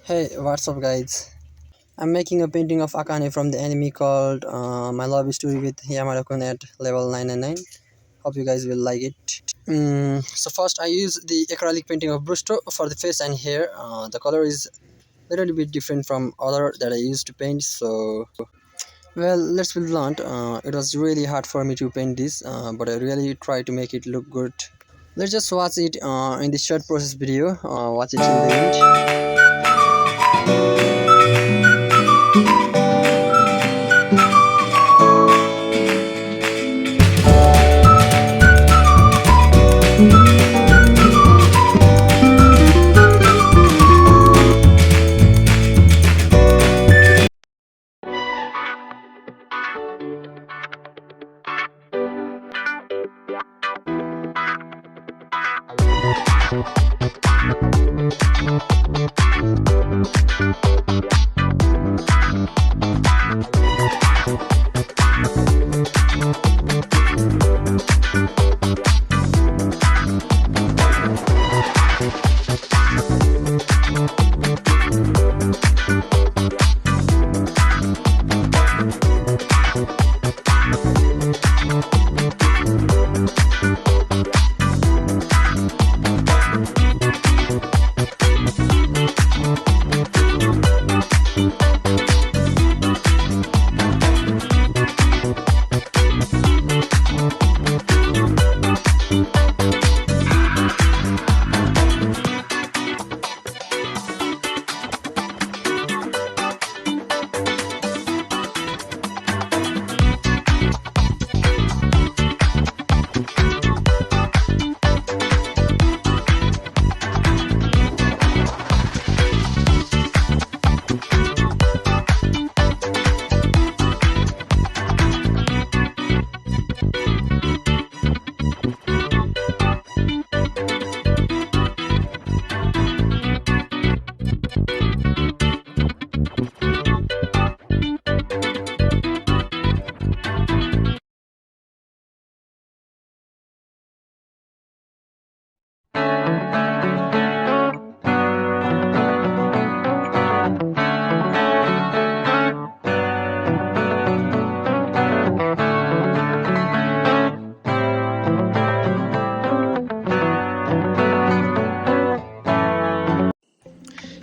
Hey, what's up, guys? I'm making a painting of Akane from the anime called My Love Story with Yamada at level 999. Hope you guys will like it. So first, I use the acrylic painting of Brusto for the face and hair. The color is a little bit different from other that I used to paint. So, well, let's be blunt. It was really hard for me to paint this, but I really tried to make it look good. Let's just watch it in the short process video. Watch it till the end.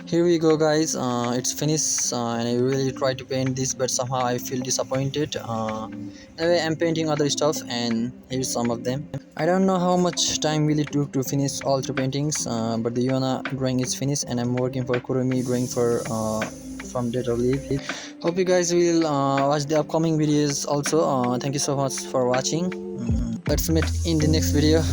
Here we go, guys. It's finished, and I really tried to paint this, but somehow I feel disappointed. Anyway, I'm painting other stuff, and here's some of them. I don't know how much time really took to finish all three paintings, but the Yona drawing is finished, and I'm working for Kurumi drawing for from Dead or Leave. Hope you guys will watch the upcoming videos also. Thank you so much for watching. Let's meet in the next video.